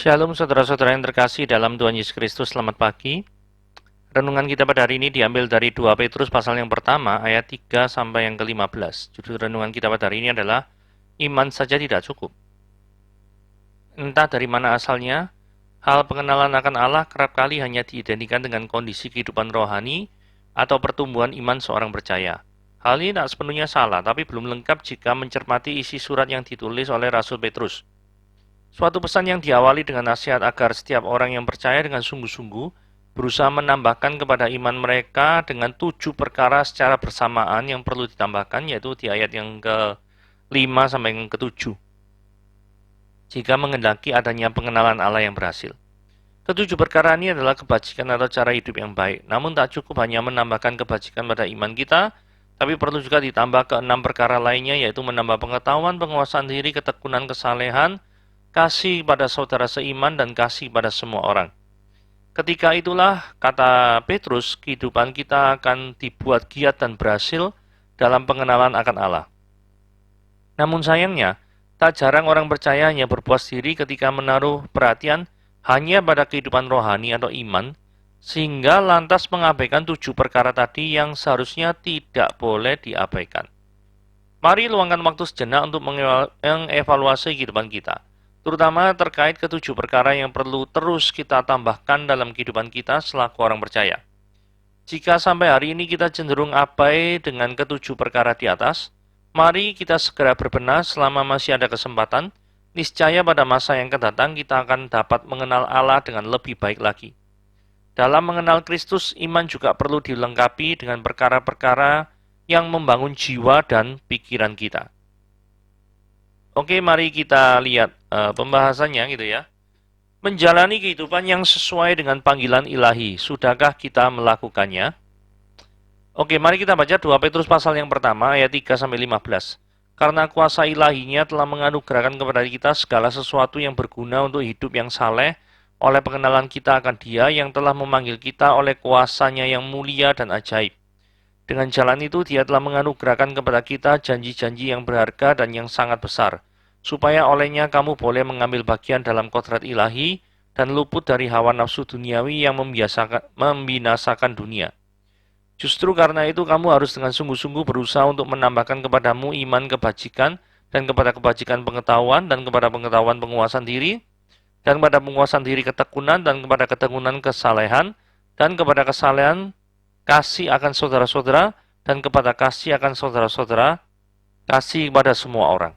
Shalom saudara-saudara yang terkasih dalam Tuhan Yesus Kristus, selamat pagi. Renungan kita pada hari ini diambil dari 2 Petrus pasal yang pertama ayat 3 sampai yang ke-15. Judul renungan kita pada hari ini adalah iman saja tidak cukup. Entah dari mana asalnya, hal pengenalan akan Allah kerap kali hanya diidentikan dengan kondisi kehidupan rohani atau pertumbuhan iman seorang percaya. Hal ini tak sepenuhnya salah, tapi belum lengkap jika mencermati isi surat yang ditulis oleh Rasul Petrus. Suatu pesan yang diawali dengan nasihat agar setiap orang yang percaya dengan sungguh-sungguh berusaha menambahkan kepada iman mereka dengan 7 perkara secara bersamaan yang perlu ditambahkan, yaitu di ayat yang ke-5 sampai yang ke-7. Jika menghendaki adanya pengenalan Allah yang berhasil. Ketujuh perkara ini adalah kebajikan atau cara hidup yang baik. Namun tak cukup hanya menambahkan kebajikan pada iman kita, tapi perlu juga ditambah ke 6 perkara lainnya, yaitu menambah pengetahuan, penguasaan diri, ketekunan, kesalehan, kasih pada saudara seiman, dan kasih pada semua orang. Ketika itulah, kata Petrus, kehidupan kita akan dibuat giat dan berhasil dalam pengenalan akan Allah. Namun sayangnya, tak jarang orang percaya hanya berpuas diri ketika menaruh perhatian hanya pada kehidupan rohani atau iman, sehingga lantas mengabaikan 7 perkara tadi yang seharusnya tidak boleh diabaikan. Mari luangkan waktu sejenak untuk mengevaluasi kehidupan kita, terutama terkait ke-7 perkara yang perlu terus kita tambahkan dalam kehidupan kita selaku orang percaya. Jika sampai hari ini kita cenderung abai dengan ke-7 perkara di atas, mari kita segera berbenah selama masih ada kesempatan. Niscaya pada masa yang akan datang kita akan dapat mengenal Allah dengan lebih baik lagi. Dalam mengenal Kristus, iman juga perlu dilengkapi dengan perkara-perkara yang membangun jiwa dan pikiran kita. Oke, mari kita lihat pembahasannya gitu ya. Menjalani kehidupan yang sesuai dengan panggilan ilahi. Sudahkah kita melakukannya? Oke, mari kita baca 2 Petrus pasal yang pertama ayat 3 sampai 15. Karena kuasa ilahinya telah menganugerahkan kepada kita segala sesuatu yang berguna untuk hidup yang saleh oleh pengenalan kita akan Dia yang telah memanggil kita oleh kuasanya yang mulia dan ajaib. Dengan jalan itu Dia telah menganugerahkan kepada kita janji-janji yang berharga dan yang sangat besar, supaya olehnya kamu boleh mengambil bagian dalam kodrat ilahi dan luput dari hawa nafsu duniawi yang membinasakan dunia. Justru karena itu kamu harus dengan sungguh-sungguh berusaha untuk menambahkan kepadamu iman kebajikan, dan kepada kebajikan pengetahuan, dan kepada pengetahuan penguasaan diri, dan kepada penguasaan diri ketekunan, dan kepada ketekunan kesalehan, dan kepada kesalehan kasih akan saudara-saudara, dan kepada kasih akan saudara-saudara kasih kepada semua orang.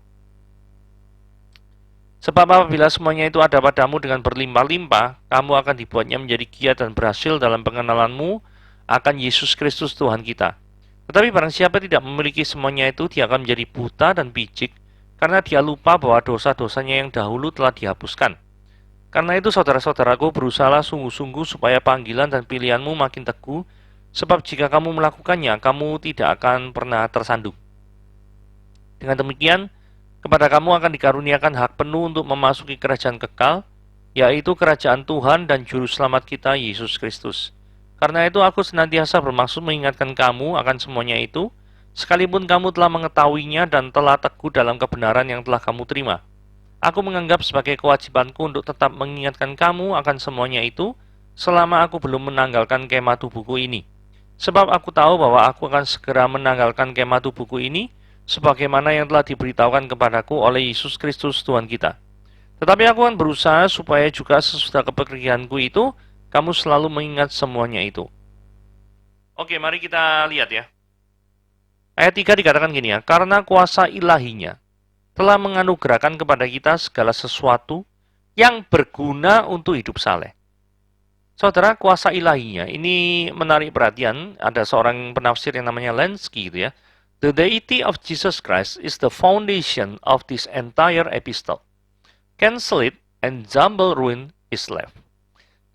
Sebab apabila semuanya itu ada padamu dengan berlimpah-limpah, kamu akan dibuatnya menjadi giat dan berhasil dalam pengenalanmu akan Yesus Kristus Tuhan kita. Tetapi barang siapa tidak memiliki semuanya itu, dia akan menjadi buta dan picik, karena dia lupa bahwa dosa-dosanya yang dahulu telah dihapuskan. Karena itu saudara-saudaraku, berusahalah sungguh-sungguh supaya panggilan dan pilihanmu makin teguh, sebab jika kamu melakukannya, kamu tidak akan pernah tersandung. Dengan demikian, kepada kamu akan dikaruniakan hak penuh untuk memasuki kerajaan kekal, yaitu kerajaan Tuhan dan Juru Selamat kita, Yesus Kristus. Karena itu aku senantiasa bermaksud mengingatkan kamu akan semuanya itu, sekalipun kamu telah mengetahuinya dan telah teguh dalam kebenaran yang telah kamu terima. Aku menganggap sebagai kewajibanku untuk tetap mengingatkan kamu akan semuanya itu, selama aku belum menanggalkan kemah tubuhku ini. Sebab aku tahu bahwa aku akan segera menanggalkan kemah tubuhku ini, sebagaimana yang telah diberitahukan kepadaku oleh Yesus Kristus Tuhan kita. Tetapi aku akan berusaha supaya juga sesudah kepergianku itu, kamu selalu mengingat semuanya itu. Oke, mari kita lihat ya. Ayat 3 dikatakan gini ya, karena kuasa ilahinya telah menganugerahkan kepada kita segala sesuatu yang berguna untuk hidup saleh. Saudara, kuasa ilahinya ini menarik perhatian. Ada seorang penafsir yang namanya Lenski gitu ya. The deity of Jesus Christ is the foundation of this entire epistle. Cancel it and jumble ruin is left.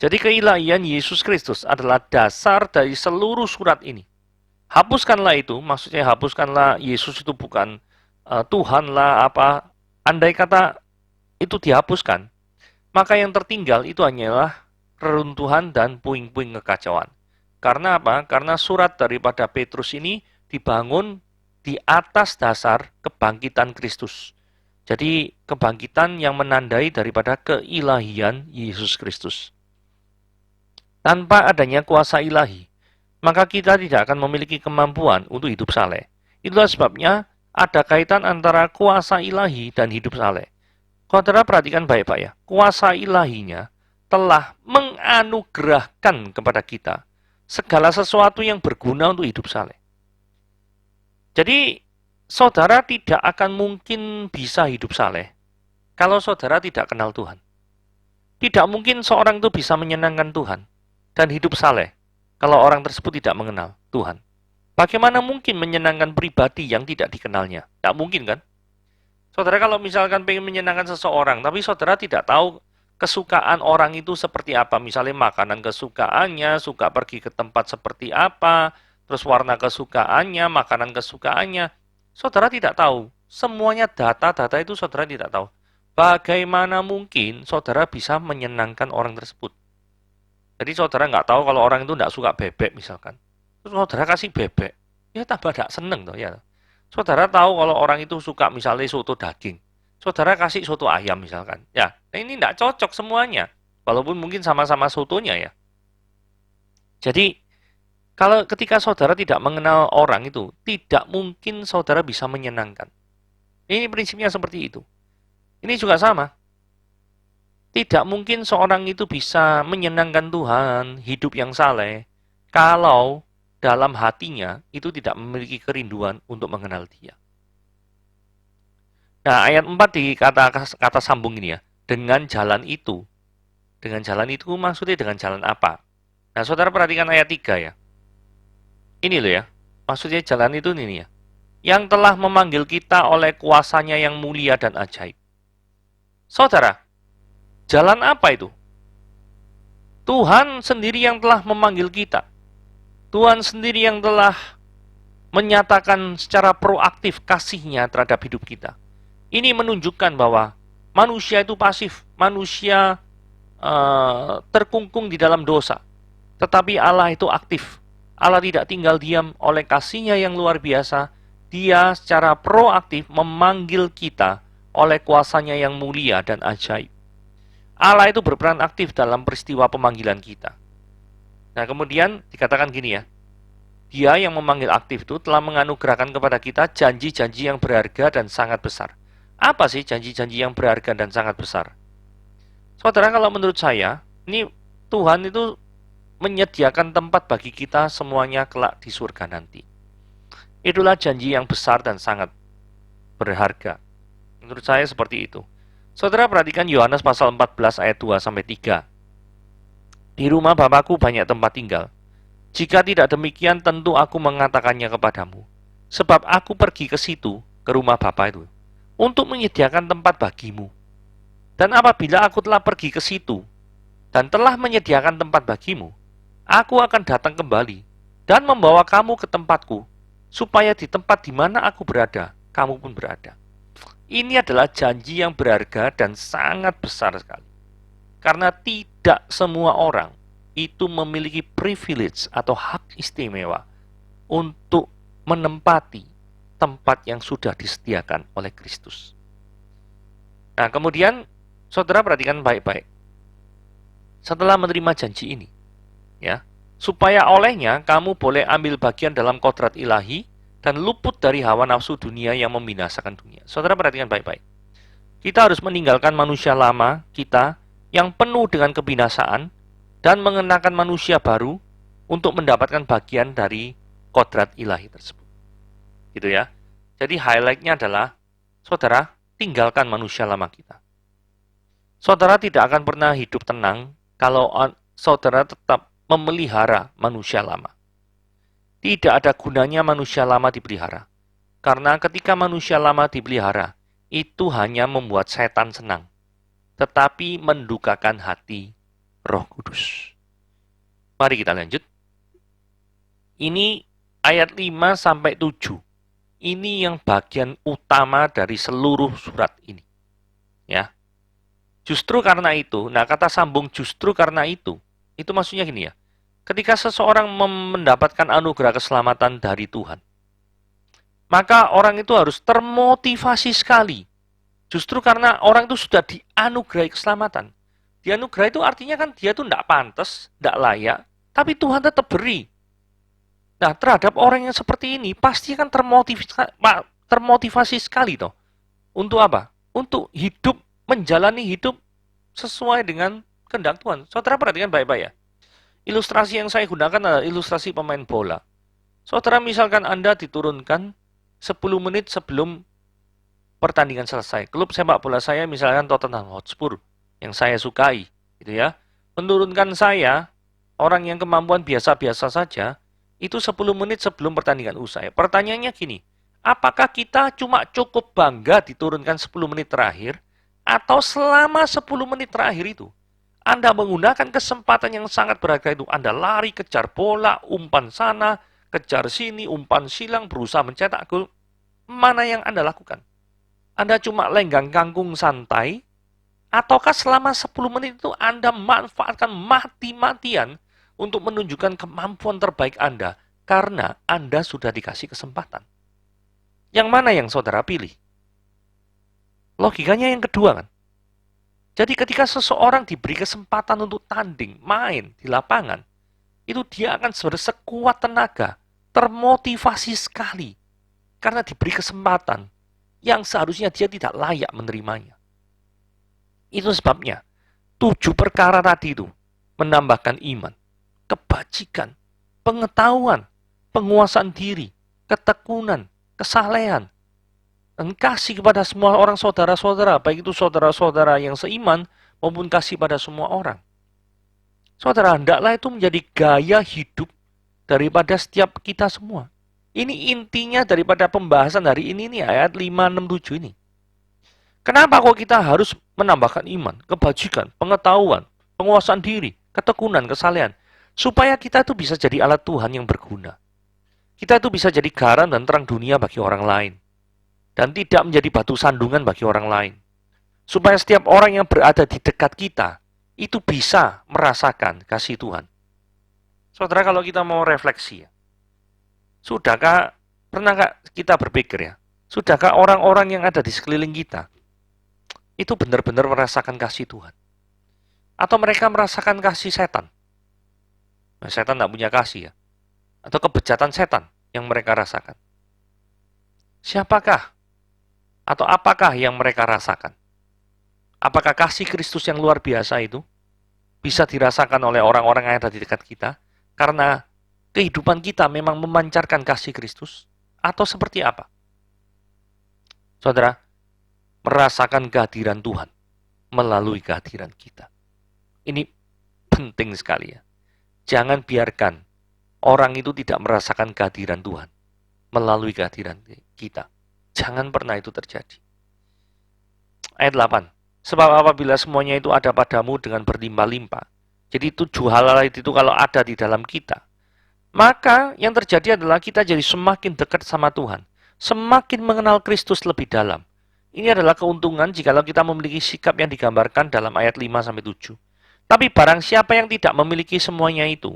Jadi keilahian Yesus Kristus adalah dasar dari seluruh surat ini. Hapuskanlah itu, maksudnya hapuskanlah Yesus itu bukan Tuhan lah apa. Andai kata itu dihapuskan, maka yang tertinggal itu hanyalah reruntuhan dan puing-puing kekacauan. Karena apa? Karena surat daripada Petrus ini dibangun di atas dasar kebangkitan Kristus. Jadi kebangkitan yang menandai daripada keilahian Yesus Kristus. Tanpa adanya kuasa ilahi, maka kita tidak akan memiliki kemampuan untuk hidup saleh. Itulah sebabnya ada kaitan antara kuasa ilahi dan hidup saleh. Saudara perhatikan baik-baik ya, kuasa ilahinya telah menganugerahkan kepada kita segala sesuatu yang berguna untuk hidup saleh. Jadi, saudara tidak akan mungkin bisa hidup saleh kalau saudara tidak kenal Tuhan. Tidak mungkin seorang itu bisa menyenangkan Tuhan dan hidup saleh kalau orang tersebut tidak mengenal Tuhan. Bagaimana mungkin menyenangkan pribadi yang tidak dikenalnya? Tidak mungkin kan? Saudara kalau misalkan pengen menyenangkan seseorang, tapi saudara tidak tahu kesukaan orang itu seperti apa. Misalnya makanan kesukaannya, suka pergi ke tempat seperti apa, terus warna kesukaannya, makanan kesukaannya. Saudara tidak tahu. Semuanya data-data itu saudara tidak tahu. Bagaimana mungkin saudara bisa menyenangkan orang tersebut? Jadi saudara nggak tahu kalau orang itu nggak suka bebek misalkan. Terus saudara kasih bebek, ya tambah nggak seneng toh ya. Saudara tahu kalau orang itu suka misalnya soto daging. Saudara kasih soto ayam misalkan. Ya, nah ini tidak cocok semuanya. Walaupun mungkin sama-sama sotonya ya. Jadi, kalau ketika saudara tidak mengenal orang itu, tidak mungkin saudara bisa menyenangkan. Ini prinsipnya seperti itu. Ini juga sama. Tidak mungkin seorang itu bisa menyenangkan Tuhan, hidup yang saleh, kalau dalam hatinya itu tidak memiliki kerinduan untuk mengenal Dia. Nah, ayat 4 di kata sambung ini ya, dengan jalan itu. Dengan jalan itu maksudnya dengan jalan apa? Nah, saudara perhatikan ayat 3 ya. Ini loh ya, maksudnya jalan itu ini ya. Yang telah memanggil kita oleh kuasanya yang mulia dan ajaib. Saudara, jalan apa itu? Tuhan sendiri yang telah memanggil kita. Tuhan sendiri yang telah menyatakan secara proaktif kasih-Nya terhadap hidup kita. Ini menunjukkan bahwa manusia itu pasif, manusia terkungkung di dalam dosa. Tetapi Allah itu aktif. Allah tidak tinggal diam, oleh kasih-Nya yang luar biasa. Dia secara proaktif memanggil kita oleh kuasanya yang mulia dan ajaib. Allah itu berperan aktif dalam peristiwa pemanggilan kita. Nah, kemudian dikatakan gini ya. Dia yang memanggil aktif itu telah menganugerahkan kepada kita janji-janji yang berharga dan sangat besar. Apa sih janji-janji yang berharga dan sangat besar? Saudara, kalau menurut saya, ini Tuhan itu menyediakan tempat bagi kita semuanya kelak di surga nanti. Itulah janji yang besar dan sangat berharga. Menurut saya seperti itu. Saudara perhatikan Yohanes pasal 14 ayat 2 sampai 3. Di rumah Bapakku banyak tempat tinggal. Jika tidak demikian tentu aku mengatakannya kepadamu. Sebab aku pergi ke situ, ke rumah Bapa itu, untuk menyediakan tempat bagimu. Dan apabila aku telah pergi ke situ, dan telah menyediakan tempat bagimu, aku akan datang kembali, dan membawa kamu ke tempatku, supaya di tempat di mana aku berada, kamu pun berada. Ini adalah janji yang berharga dan sangat besar sekali. Karena tidak semua orang itu memiliki privilege atau hak istimewa untuk menempati tempat yang sudah disediakan oleh Kristus. Nah, kemudian saudara perhatikan baik-baik. Setelah menerima janji ini, ya, supaya olehnya kamu boleh ambil bagian dalam kodrat ilahi dan luput dari hawa nafsu dunia yang membinasakan dunia. Saudara perhatikan baik-baik. Kita harus meninggalkan manusia lama kita yang penuh dengan kebinasaan dan mengenakan manusia baru untuk mendapatkan bagian dari kodrat ilahi tersebut. Gitu ya. Jadi highlight-nya adalah, saudara, tinggalkan manusia lama kita. Saudara tidak akan pernah hidup tenang kalau saudara tetap memelihara manusia lama. Tidak ada gunanya manusia lama dipelihara. Karena ketika manusia lama dipelihara, itu hanya membuat setan senang. Tetapi mendukakan hati Roh Kudus. Mari kita lanjut. Ini ayat 5 sampai 7. Ini yang bagian utama dari seluruh surat ini. Ya. Justru karena itu, nah kata sambung justru karena itu maksudnya gini ya. Ketika seseorang mendapatkan anugerah keselamatan dari Tuhan, maka orang itu harus termotivasi sekali Justru karena orang itu sudah dianugerahi keselamatan. Dianugerahi itu artinya kan dia tuh tidak pantas, tidak layak, tapi Tuhan tetap beri. Nah, terhadap orang yang seperti ini, pasti kan termotivasi sekali toh. Untuk apa? Untuk hidup, menjalani hidup sesuai dengan kehendak Tuhan. Saudara perhatikan baik-baik ya. Ilustrasi yang saya gunakan adalah ilustrasi pemain bola. Saudara misalkan Anda diturunkan 10 menit sebelum pertandingan selesai. Klub sepak bola saya misalkan Tottenham Hotspur yang saya sukai, gitu ya. Menurunkan saya, orang yang kemampuan biasa-biasa saja, itu 10 menit sebelum pertandingan usai. Pertanyaannya gini, apakah kita cuma cukup bangga diturunkan 10 menit terakhir, atau selama 10 menit terakhir itu, Anda menggunakan kesempatan yang sangat berharga itu, Anda lari, kejar bola, umpan sana, kejar sini, umpan silang, berusaha mencetak gol, mana yang Anda lakukan? Anda cuma lenggang kangkung santai, ataukah selama 10 menit itu Anda manfaatkan mati-matian untuk menunjukkan kemampuan terbaik Anda, karena Anda sudah dikasih kesempatan. Yang mana yang saudara pilih? Logikanya yang kedua kan? Jadi ketika seseorang diberi kesempatan untuk tanding, main di lapangan, itu dia akan bersekuat tenaga, termotivasi sekali, karena diberi kesempatan yang seharusnya dia tidak layak menerimanya. Itu sebabnya 7 perkara tadi itu menambahkan iman, kebajikan, pengetahuan, penguasaan diri, ketekunan, kesalehan, dan kasih kepada semua orang saudara-saudara, baik itu saudara-saudara yang seiman maupun kasih pada semua orang. Saudara, hendaklah itu menjadi gaya hidup daripada setiap kita semua. Ini intinya daripada pembahasan hari ini nih, ayat 5, 6, 7 ini. Kenapa kok kita harus menambahkan iman, kebajikan, pengetahuan, penguasaan diri, ketekunan, kesalehan? Supaya kita itu bisa jadi alat Tuhan yang berguna. Kita itu bisa jadi garam dan terang dunia bagi orang lain. Dan tidak menjadi batu sandungan bagi orang lain. Supaya setiap orang yang berada di dekat kita, itu bisa merasakan kasih Tuhan. Saudara, kalau kita mau refleksi ya, sudahkah, pernahkah kita berpikir ya, sudahkah orang-orang yang ada di sekeliling kita, itu benar-benar merasakan kasih Tuhan? Atau mereka merasakan kasih setan? Nah, setan tidak punya kasih ya. Atau kebejatan setan yang mereka rasakan. Siapakah atau apakah yang mereka rasakan? Apakah kasih Kristus yang luar biasa itu bisa dirasakan oleh orang-orang yang ada di dekat kita? Karena kehidupan kita memang memancarkan kasih Kristus? Atau seperti apa? Saudara, merasakan kehadiran Tuhan melalui kehadiran kita. Ini penting sekali ya. Jangan biarkan orang itu tidak merasakan kehadiran Tuhan melalui kehadiran kita. Jangan pernah itu terjadi. Ayat 8. Sebab apabila semuanya itu ada padamu dengan berlimpah-limpah. Jadi 7 hal itu kalau ada di dalam kita. Maka yang terjadi adalah kita jadi semakin dekat sama Tuhan. Semakin mengenal Kristus lebih dalam. Ini adalah keuntungan jikalau kita memiliki sikap yang digambarkan dalam ayat 5-7. Tapi barang siapa yang tidak memiliki semuanya itu.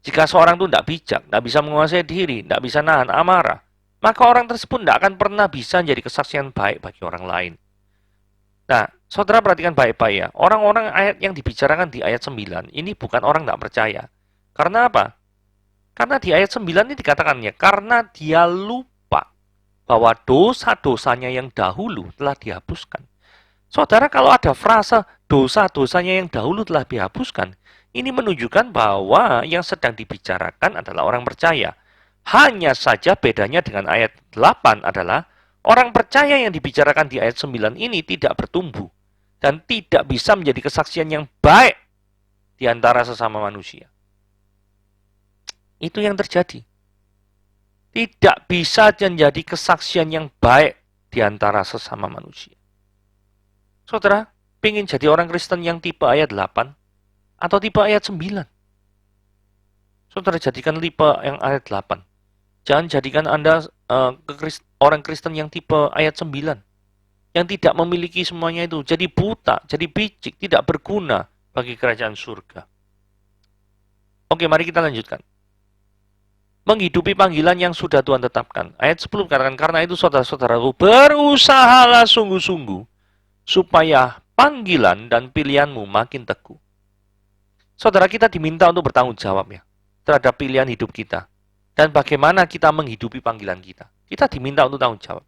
Jika seorang itu tidak bijak, tidak bisa menguasai diri, tidak bisa nahan amarah, maka orang tersebut tidak akan pernah bisa menjadi kesaksian baik bagi orang lain. Nah, saudara perhatikan baik-baik ya. Orang-orang ayat yang dibicarakan di ayat 9, ini bukan orang tidak percaya. Karena apa? Karena di ayat 9 ini dikatakannya, karena dia lupa bahwa dosa-dosanya yang dahulu telah dihapuskan. Saudara, kalau ada frasa dosa-dosanya yang dahulu telah dihapuskan, ini menunjukkan bahwa yang sedang dibicarakan adalah orang percaya. Hanya saja bedanya dengan ayat 8 adalah orang percaya yang dibicarakan di ayat 9 ini tidak bertumbuh dan tidak bisa menjadi kesaksian yang baik di antara sesama manusia. Itu yang terjadi. Tidak bisa menjadi kesaksian yang baik di antara sesama manusia. Saudara, ingin jadi orang Kristen yang tipe ayat 8 atau tipe ayat 9? Saudara, jadikan tipe yang ayat 8. Jangan jadikan Anda orang Kristen yang tipe ayat 9. Yang tidak memiliki semuanya itu. Jadi buta, jadi picik, tidak berguna bagi kerajaan surga. Oke, mari kita lanjutkan. menghidupi panggilan yang sudah Tuhan tetapkan. Ayat 10 katakan, karena itu saudara-saudaraku, berusahalah sungguh-sungguh supaya panggilan dan pilihanmu makin teguh. Saudara, kita diminta untuk bertanggung jawab ya terhadap pilihan hidup kita dan bagaimana kita menghidupi panggilan kita. Kita diminta untuk tanggung jawab.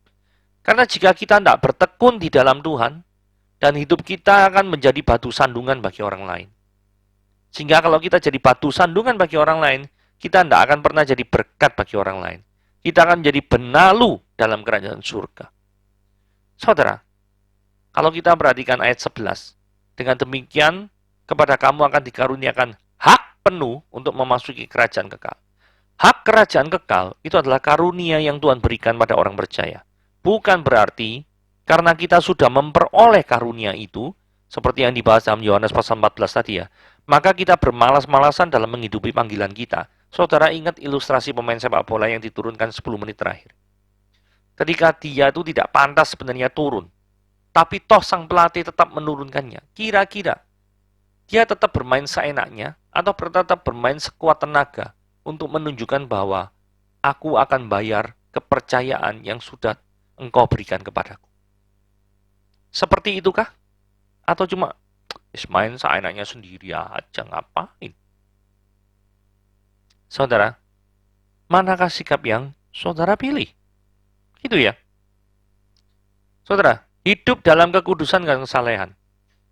Karena jika kita tidak bertekun di dalam Tuhan, dan hidup kita akan menjadi batu sandungan bagi orang lain. Sehingga kalau kita jadi batu sandungan bagi orang lain, kita tidak akan pernah jadi berkat bagi orang lain. Kita akan menjadi benalu dalam kerajaan surga. Saudara, kalau kita perhatikan ayat 11, dengan demikian kepada kamu akan dikaruniakan hak penuh untuk memasuki kerajaan kekal. Hak kerajaan kekal itu adalah karunia yang Tuhan berikan pada orang percaya. Bukan berarti karena kita sudah memperoleh karunia itu, seperti yang dibahas dalam Yohanes pasal 14 tadi ya, maka kita bermalas-malasan dalam menghidupi panggilan kita. Saudara ingat ilustrasi pemain sepak bola yang diturunkan 10 menit terakhir. Ketika dia itu tidak pantas sebenarnya turun, tapi toh sang pelatih tetap menurunkannya. Kira-kira dia tetap bermain seenaknya atau tetap bermain sekuat tenaga untuk menunjukkan bahwa aku akan bayar kepercayaan yang sudah engkau berikan kepadaku. Seperti itukah? Atau cuma main seenaknya sendiri aja, ngapain? Saudara, manakah sikap yang saudara pilih? Gitu ya. Saudara, hidup dalam kekudusan dan kesalehan.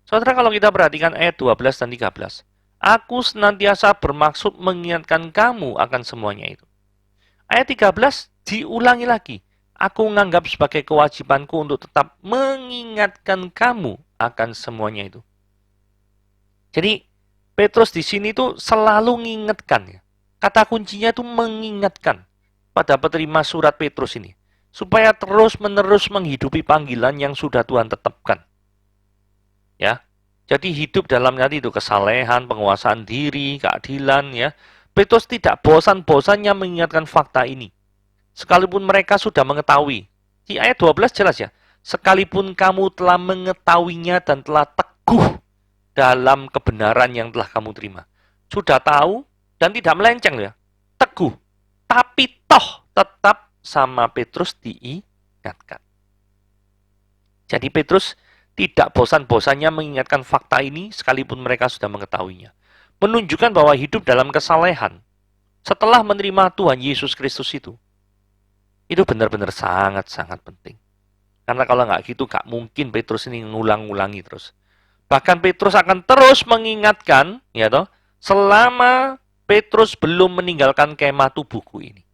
Saudara, kalau kita perhatikan ayat 12 dan 13. Aku senantiasa bermaksud mengingatkan kamu akan semuanya itu. Ayat 13 diulangi lagi. Aku menganggap sebagai kewajibanku untuk tetap mengingatkan kamu akan semuanya itu. Jadi, Petrus di sini tuh selalu mengingatkan ya. Kata kuncinya itu mengingatkan pada penerima surat Petrus ini. Supaya terus-menerus menghidupi panggilan yang sudah Tuhan tetapkan. Ya, jadi hidup dalam nanti itu kesalehan, penguasaan diri, keadilan ya. Petrus tidak bosan-bosannya mengingatkan fakta ini. Sekalipun mereka sudah mengetahui. Di ayat 12 jelas ya. Sekalipun kamu telah mengetahuinya dan telah teguh dalam kebenaran yang telah kamu terima. Sudah tahu dan tidak melenceng ya. Teguh. Tapi toh tetap sama Petrus diingatkan. Jadi Petrus tidak bosan-bosannya mengingatkan fakta ini sekalipun mereka sudah mengetahuinya. Menunjukkan bahwa hidup dalam kesalehan setelah menerima Tuhan Yesus Kristus itu benar-benar sangat-sangat penting. Karena kalau nggak gitu, nggak mungkin Petrus ini ngulang-ngulangi terus. Bahkan Petrus akan terus mengingatkan, ya toh, selama Petrus belum meninggalkan kemah tubuhku ini.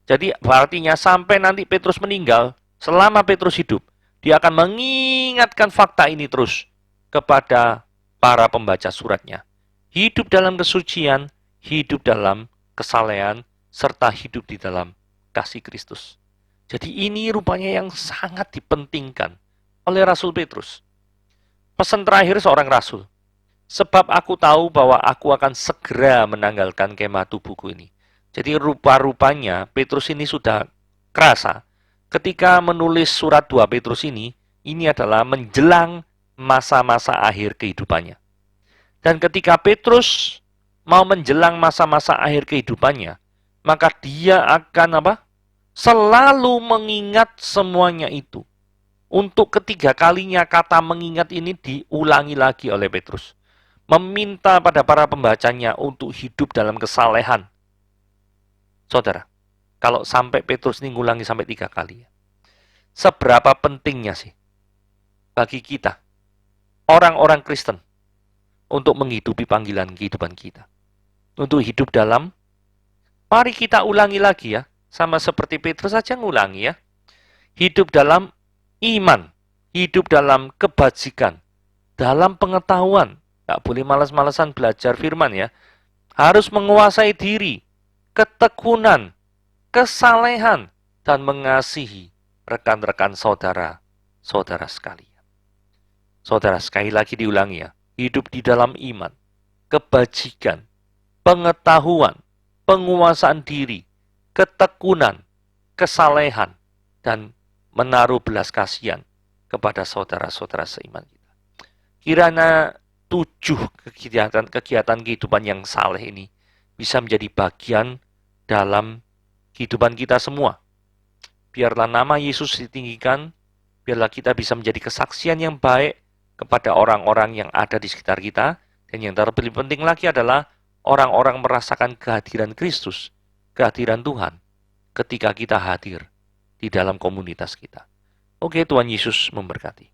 Jadi artinya sampai nanti Petrus meninggal, selama Petrus hidup, dia akan mengingatkan fakta ini terus kepada para pembaca suratnya. Hidup dalam kesucian, hidup dalam kesalehan, serta hidup di dalam kasih Kristus. Jadi ini rupanya yang sangat dipentingkan oleh Rasul Petrus. Pesan terakhir seorang Rasul. Sebab aku tahu bahwa aku akan segera menanggalkan kemah tubuhku ini. Jadi rupa-rupanya Petrus ini sudah kerasa. Ketika menulis surat 2 Petrus ini adalah menjelang masa-masa akhir kehidupannya. Dan ketika Petrus mau menjelang masa-masa akhir kehidupannya, maka dia akan selalu mengingat semuanya itu. Untuk ketiga kalinya kata mengingat ini diulangi lagi oleh Petrus. Meminta pada para pembacanya untuk hidup dalam kesalehan. Saudara, kalau sampai Petrus ini ngulangi sampai 3 kali. Seberapa pentingnya sih bagi kita, orang-orang Kristen, untuk menghidupi panggilan kehidupan kita. Untuk hidup dalam, mari kita ulangi lagi ya. Sama seperti Petrus saja ngulangi ya. Hidup dalam iman, hidup dalam kebajikan, dalam pengetahuan. Tidak boleh malas-malasan belajar firman ya. Harus menguasai diri, ketekunan, kesalehan, dan mengasihi rekan-rekan saudara sekalian. Saudara, sekali lagi diulangi ya. Hidup di dalam iman, kebajikan, pengetahuan, penguasaan diri, ketekunan, kesalehan, dan menaruh belas kasihan kepada saudara-saudara seiman kita. Kiranya 7 kegiatan kehidupan yang saleh ini bisa menjadi bagian dalam kehidupan kita semua. Biarlah nama Yesus ditinggikan, biarlah kita bisa menjadi kesaksian yang baik kepada orang-orang yang ada di sekitar kita, dan yang terlebih penting lagi adalah orang-orang merasakan kehadiran Kristus, kehadiran Tuhan, ketika kita hadir di dalam komunitas kita. Oke, Tuhan Yesus memberkati.